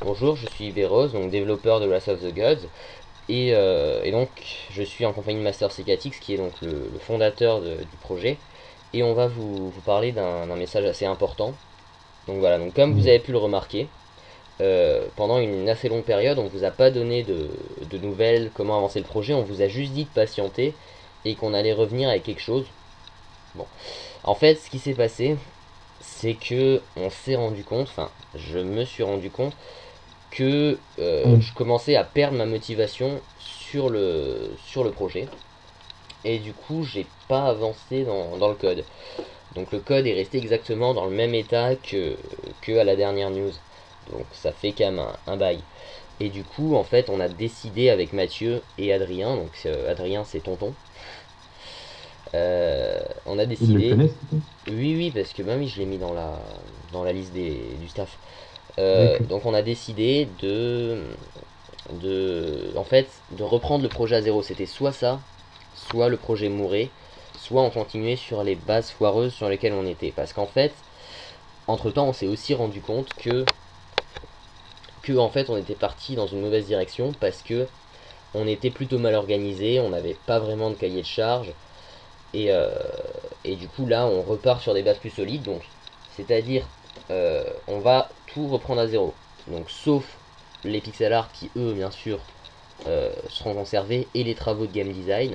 Bonjour, je suis Veros, donc développeur de Wrath of the Gods, et donc je suis en compagnie de Master Secatix, qui est donc le fondateur du projet, et on va vous parler d'un message assez important. Donc voilà, donc comme vous Mm. avez pu le remarquer, pendant une assez longue période, on vous a pas donné de nouvelles, comment avancer le projet, on vous a juste dit de patienter et qu'on allait revenir avec quelque chose. Bon, en fait, ce qui s'est passé, c'est que on s'est rendu compte, enfin, je me suis rendu compte que Mm. je commençais à perdre ma motivation sur le projet. Et du coup, j'ai pas avancé dans le code. Donc le code est resté exactement dans le même état que à la dernière news. Donc ça fait quand même un bail. Et du coup, en fait, on a décidé avec Mathieu et Adrien, donc Adrien c'est tonton, on a Ils le décidé, connaissent, du coup? oui oui, parce que bah oui, je l'ai mis dans la liste du staff. D'accord. Donc on a décidé en fait, de reprendre le projet à zéro. C'était soit ça, soit le projet mourait, soit on continuait sur les bases foireuses sur lesquelles on était. Parce qu'en fait, entre temps, on s'est aussi rendu compte que en fait, on était parti dans une mauvaise direction parce que on était plutôt mal organisé, on n'avait pas vraiment de cahier de charge, et, euh, et du coup là, on repart sur des bases plus solides. Donc, c'est-à-dire, on va tout reprendre à zéro. Donc, sauf les pixel art qui, eux, bien sûr, seront conservés et les travaux de game design.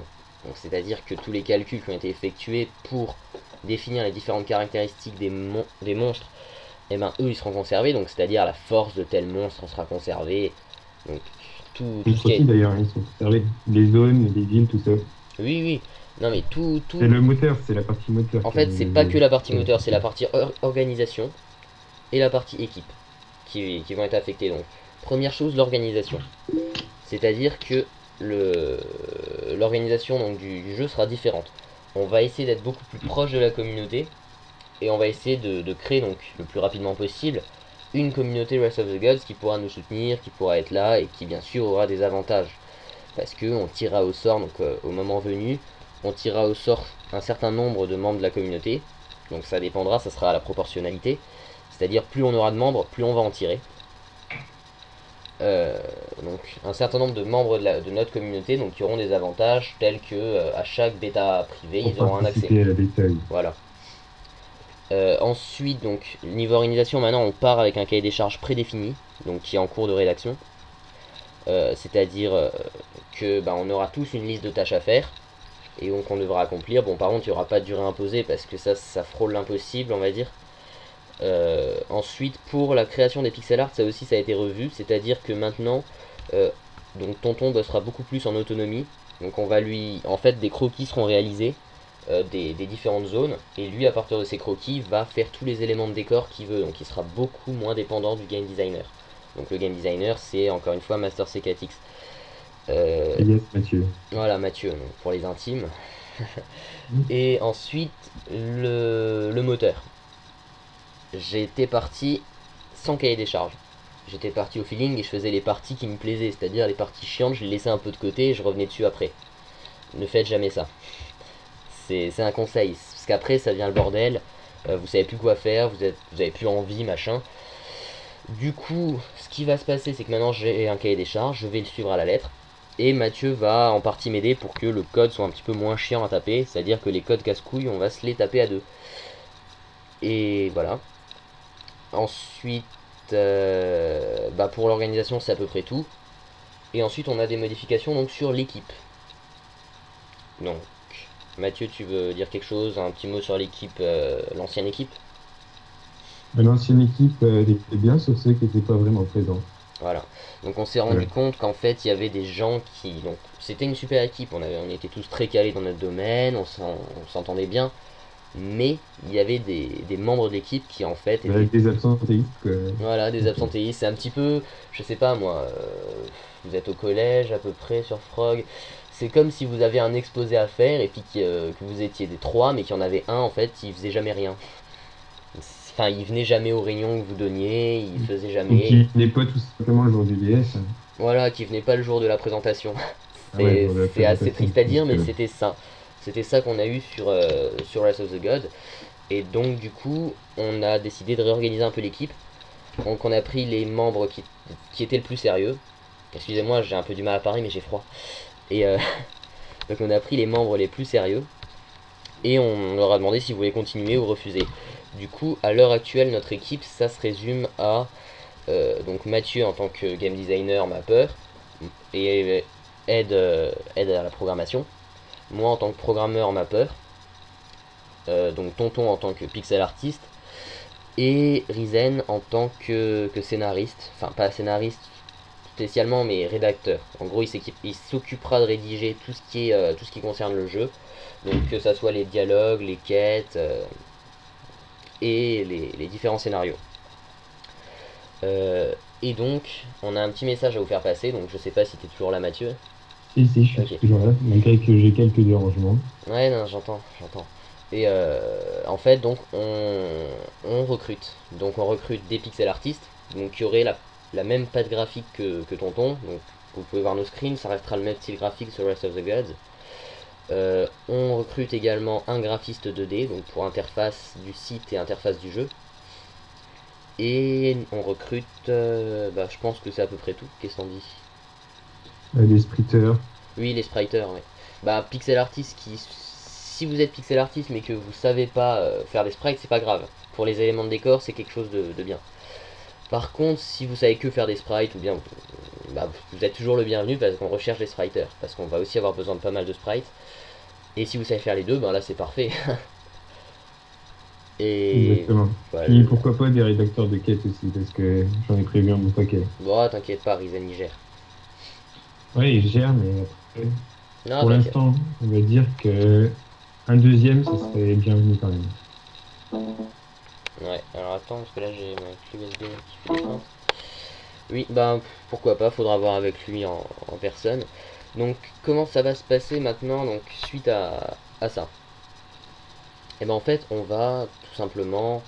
Donc, c'est-à-dire que tous les calculs qui ont été effectués pour définir les différentes caractéristiques des monstres, et ben eux ils seront conservés. Donc, c'est-à-dire la force de tel monstre sera conservée. Donc, tout Les ce qui est. croquis, d'ailleurs, hein, ils sont conservés. Les zones, les villes, tout ça. Oui, oui. Non, mais C'est le moteur, c'est la partie moteur En qui est fait, c'est pas que la partie qui est moteur, c'est la affectée. partie organisation et la partie équipe qui vont être affectées. Donc, première chose, l'organisation. C'est-à-dire que l'organisation du jeu sera différente. On va essayer d'être beaucoup plus proche de la communauté et on va essayer de créer donc le plus rapidement possible une communauté Wrath of the Gods qui pourra nous soutenir, qui pourra être là et qui bien sûr aura des avantages. Parce que on tirera au sort, donc au moment venu, on tirera au sort un certain nombre de membres de la communauté. Donc ça dépendra, ça sera à la proportionnalité. C'est-à-dire plus on aura de membres, plus on va en tirer. Euh, donc un certain nombre de membres de notre communauté donc, qui auront des avantages tels que à chaque bêta privée Pour ils auront un accès. participer à la détail. Voilà. Ensuite donc niveau organisation maintenant on part avec un cahier des charges prédéfini donc qui est en cours de rédaction. C'est-à-dire que bah, on aura tous une liste de tâches à faire et donc on devra accomplir. Bon par contre il n'y aura pas de durée imposée parce que ça frôle l'impossible on va dire. Ensuite, pour la création des pixel art, ça aussi ça a été revu, c'est-à-dire que maintenant, euh, donc Tonton bossera beaucoup plus en autonomie. Donc on va lui, en fait, des croquis seront réalisés des différentes zones, et lui, à partir de ces croquis, va faire tous les éléments de décor qu'il veut. Donc il sera beaucoup moins dépendant du game designer. Donc le game designer, c'est encore une fois Master C4X. Euh, Yes, Mathieu. voilà Mathieu, donc, pour les intimes. Mm. Et ensuite, le moteur. J'étais parti sans cahier des charges. J'étais parti au feeling et je faisais les parties qui me plaisaient, c'est-à-dire les parties chiantes, je les laissais un peu de côté et je revenais dessus après. Ne faites jamais ça. C'est un conseil, parce qu'après ça devient le bordel, vous savez plus quoi faire, vous avez plus envie, machin. Du coup, ce qui va se passer, c'est que maintenant j'ai un cahier des charges, je vais le suivre à la lettre. Et Mathieu va en partie m'aider pour que le code soit un petit peu moins chiant à taper, c'est-à-dire que les codes casse-couilles, on va se les taper à deux. Et voilà. Ensuite, bah pour l'organisation, c'est à peu près tout. Et ensuite, on a des modifications donc sur l'équipe. Donc, Mathieu, tu veux dire quelque chose, un petit mot sur l'équipe, l'ancienne équipe? L'ancienne équipe était bien, sauf ceux qui n'étaient pas vraiment présents. Voilà. Donc, on s'est rendu Voilà. compte qu'en fait, il y avait des gens qui. Donc, c'était une super équipe. On était tous très calés dans notre domaine, on s'entendait bien. Mais il y avait des membres de l'équipe qui, en fait, étaient. Avec des absentéistes, quoi. Voilà, des Ok. absentéistes. C'est un petit peu. Je sais pas moi. Vous êtes au collège à peu près sur Frog. C'est comme si vous avez un exposé à faire et puis que vous étiez des trois, mais qu'il y en avait un en fait, il faisait jamais rien. Enfin, il venait jamais aux réunions que vous donniez, il faisait Ou jamais. qui n'est pas tout simplement le jour du DS. Voilà, qui venait pas le jour de la présentation. Ah ouais, le jour de la C'est assez présentation, triste à parce dire, mais que c'était ça. C'était ça qu'on a eu sur Rise of the God. Et donc, du coup, on a décidé de réorganiser un peu l'équipe. Donc on a pris les membres qui étaient le plus sérieux. Excusez-moi, j'ai un peu du mal à parler, mais j'ai froid. Et donc on a pris les membres les plus sérieux. Et on leur a demandé s'ils voulaient continuer ou refuser. Du coup, à l'heure actuelle, notre équipe, ça se résume à donc Mathieu en tant que game designer, mapper, et aide à la programmation. Moi en tant que programmeur, mapper. Donc Tonton en tant que pixel artiste. Et Rizen en tant que scénariste. Enfin, pas scénariste spécialement, mais rédacteur. En gros, il s'occupera de rédiger tout ce qui concerne le jeu. Donc que ça soit les dialogues, les quêtes et les différents scénarios. Et donc, on a un petit message à vous faire passer. Donc je sais pas si t'es toujours là, Mathieu. Si, je suis Ok. toujours là, malgré que j'ai quelques dérangements. Ouais, non, j'entends. Et en fait, donc, on recrute. Donc, on recrute des pixel artistes, donc qui auraient la même patte graphique que Tonton. Donc, vous pouvez voir nos screens, ça restera le même style graphique sur Rest of the Gods. On recrute également un graphiste 2D, donc pour interface du site et interface du jeu. Et on recrute, je pense que c'est à peu près tout. Qu'est-ce qu'on dit? Des spritters. Oui, les spriters, ouais. Pixel artist si vous êtes pixel artist mais que vous savez pas faire des sprites, c'est pas grave. Pour les éléments de décor, c'est quelque chose de bien. Par contre, si vous savez que faire des sprites, ou bien vous êtes toujours le bienvenu parce qu'on recherche des spriters. Parce qu'on va aussi avoir besoin de pas mal de sprites. Et si vous savez faire les deux, là c'est parfait. Et Exactement. voilà. Et pourquoi pas des rédacteurs de quêtes aussi, parce que j'en ai prévu un bon paquet. Bon, t'inquiète pas, Ryzen y gère. Ouais, il gère, mais après, Non, pour t'inquiète. l'instant, on va dire que un deuxième, ce serait bienvenu quand même. Ouais, alors attends, parce que là j'ai ma clé USB qui fait des feintes. Oui, pourquoi pas, faudra voir avec lui en personne. Donc comment ça va se passer maintenant, donc suite à ça? Et en fait on va tout simplement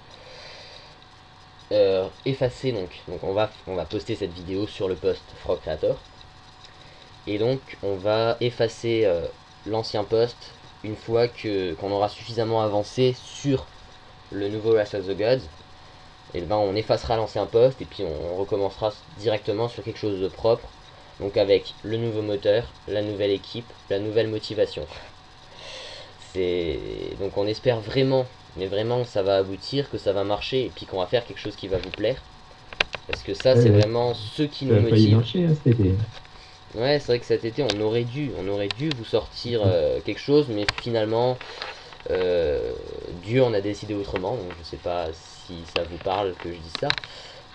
effacer donc on va poster cette vidéo sur le post Frog Creator. Et donc on va effacer l'ancien post une fois qu'on aura suffisamment avancé sur le nouveau Wrath of the Gods. Et on effacera l'ancien post et puis on recommencera directement sur quelque chose de propre. Donc avec le nouveau moteur, la nouvelle équipe, la nouvelle motivation. Donc on espère vraiment, mais vraiment que ça va aboutir, que ça va marcher et puis qu'on va faire quelque chose qui va vous plaire. Parce que ça c'est Ouais, vraiment ce qui ça nous a failli motive. marcher cet été. Ouais, c'est vrai que cet été on aurait dû vous sortir quelque chose, mais finalement Dieu en a décidé autrement, donc je sais pas si ça vous parle que je dis ça,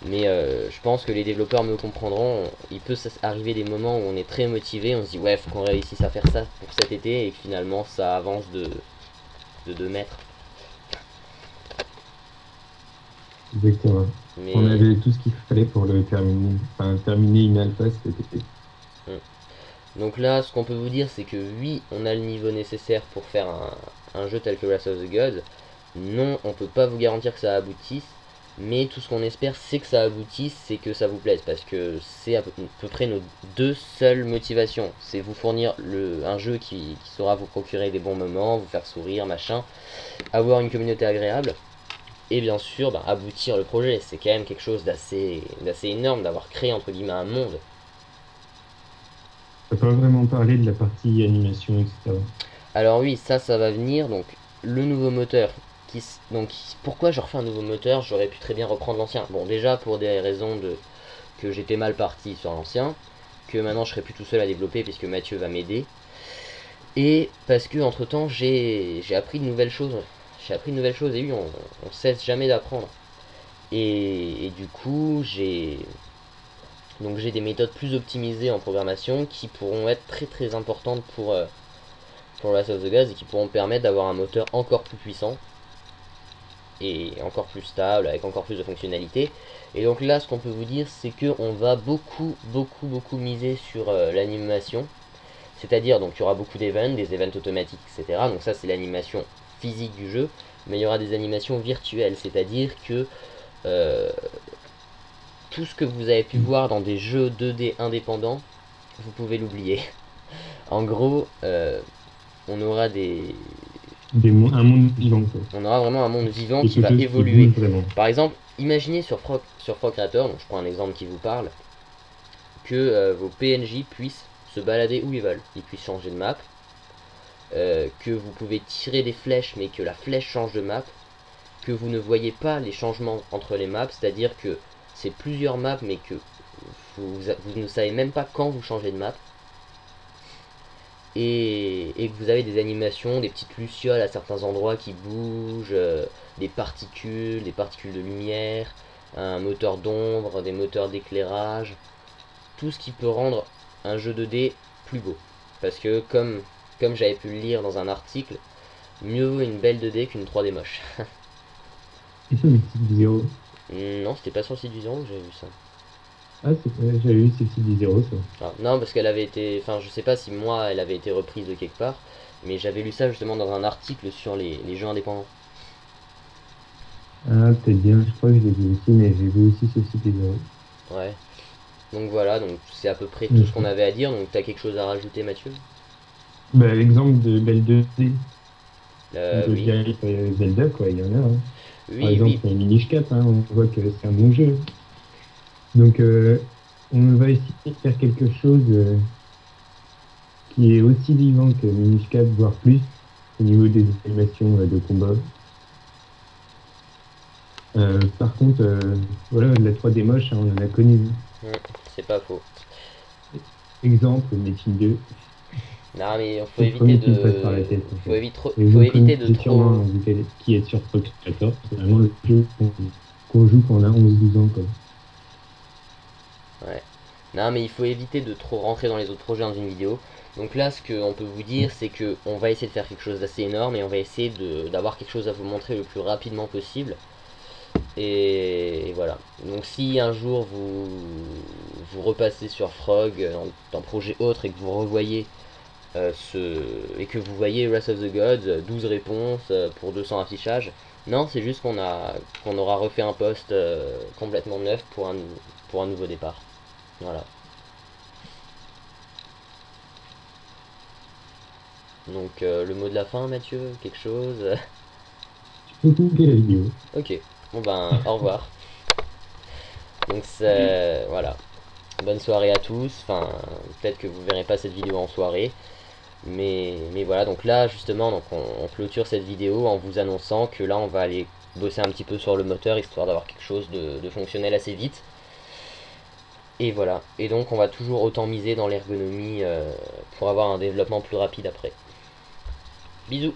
mais je pense que les développeurs me comprendront. Il peut arriver des moments où on est très motivé, on se dit ouais, faut qu'on réussisse à faire ça pour cet été, et finalement ça avance de 2 mètres. Exactement. On Mais avait tout ce qu'il fallait pour le terminer, enfin terminer une alpha cet été. donc là, ce qu'on peut vous dire, c'est que oui, on a le niveau nécessaire pour faire un jeu tel que Wrath of the Gods. Non, on peut pas vous garantir que ça aboutisse, mais tout ce qu'on espère, c'est que ça aboutisse, c'est que ça vous plaise, parce que c'est à peu près nos deux seules motivations. C'est vous fournir un jeu qui saura vous procurer des bons moments, vous faire sourire, machin, avoir une communauté agréable, et bien sûr, aboutir le projet. C'est quand même quelque chose d'assez énorme d'avoir créé entre guillemets un monde. On n'a pas vraiment parlé de la partie animation, etc. Alors oui, ça va venir. Donc le nouveau moteur. Pourquoi je refais un nouveau moteur? J'aurais pu très bien reprendre l'ancien. Bon, déjà pour des raisons que j'étais mal parti sur l'ancien, que maintenant je serai plus tout seul à développer puisque Mathieu va m'aider, et parce que entre temps j'ai appris de nouvelles choses. J'ai appris de nouvelles choses, et oui, on cesse jamais d'apprendre. Et du coup, j'ai des méthodes plus optimisées en programmation qui pourront être très très importantes pour Last of the Gods et qui pourront permettre d'avoir un moteur encore plus puissant et encore plus stable avec encore plus de fonctionnalités. Et donc là, ce qu'on peut vous dire, c'est que on va beaucoup miser sur l'animation. C'est-à-dire, donc il y aura beaucoup d'events, des events automatiques, etc. Donc ça, c'est l'animation physique du jeu. Mais il y aura des animations virtuelles, c'est-à-dire que euh, tout ce que vous avez pu voir dans des jeux 2D indépendants, vous pouvez l'oublier. En gros, on aura Un monde vivant, quoi. on aura vraiment un monde vivant Quelque qui va chose qui évoluer. bouge vraiment. Par exemple, imaginez sur Frog Creator, donc je prends un exemple qui vous parle, que vos PNJ puissent se balader où ils veulent. Ils puissent changer de map, que vous pouvez tirer des flèches mais que la flèche change de map, que vous ne voyez pas les changements entre les maps, c'est-à-dire que c'est plusieurs maps mais que vous ne savez même pas quand vous changez de map, et que vous avez des animations, des petites lucioles à certains endroits qui bougent, des particules de lumière, un moteur d'ombre, des moteurs d'éclairage, tout ce qui peut rendre un jeu 2D plus beau. Parce que comme j'avais pu le lire dans un article, mieux vaut une belle 2D qu'une 3D moche. Zéro. Non, c'était pas sur le site du Zéro que j'avais vu ça. Ah, j'avais vu c'est du zéro, ça. Ah, non, parce qu'elle avait été... Enfin, je sais pas si moi, elle avait été reprise de quelque part, mais j'avais lu ça justement dans un article sur les jeux indépendants. Ah, peut-être bien, je crois que je l'ai vu aussi, mais j'ai vu aussi ceci du zéro. Ouais. Donc voilà, donc c'est à peu près tout ce qu'on D'accord. avait à dire, donc t'as quelque chose à rajouter, Mathieu? Bah, l'exemple de Belle 2D, de Oui. Gary Zelda, quoi, il y en a, hein. Par Oui, exemple, oui. Minish Cap, hein, on voit que c'est un bon jeu. Donc, on va essayer de faire quelque chose qui est aussi vivant que Minish Cap, voire plus, au niveau des animations de combat. Par contre, voilà, la 3D moche, hein, on en a connu. Hmm, c'est pas faux. Exemple, Metin 2, Non, mais faut c'est le éviter premier qui me passe par la de... tête, en fait. Et vous Faut le éviter de connaissez sûrement, trop... hein, qui est sur Procreator. C'est vraiment le jeu qu'on joue quand on a 11-12 ans, quoi. Ouais. Non, mais il faut éviter de trop rentrer dans les autres projets dans une vidéo. Donc là, ce qu'on peut vous dire, c'est que on va essayer de faire quelque chose d'assez énorme et on va essayer d'avoir quelque chose à vous montrer le plus rapidement possible. Et voilà. Donc si un jour vous repassez sur Frog dans un projet autre et que vous revoyez et que vous voyez Wrath of the Gods, 12 réponses pour 200 affichages, non, c'est juste qu'on aura refait un post complètement neuf pour un nouveau départ. Voilà. Donc le mot de la fin, Mathieu, quelque chose? Tu peux couper la vidéo. Ok. Bon ben, au revoir. Donc c'est... Voilà. Bonne soirée à tous. Enfin, peut-être que vous verrez pas cette vidéo en soirée. Mais voilà, donc là justement, donc on clôture cette vidéo en vous annonçant que là on va aller bosser un petit peu sur le moteur histoire d'avoir quelque chose de fonctionnel assez vite. Et voilà. Et donc on va toujours autant miser dans l'ergonomie pour avoir un développement plus rapide après. Bisous.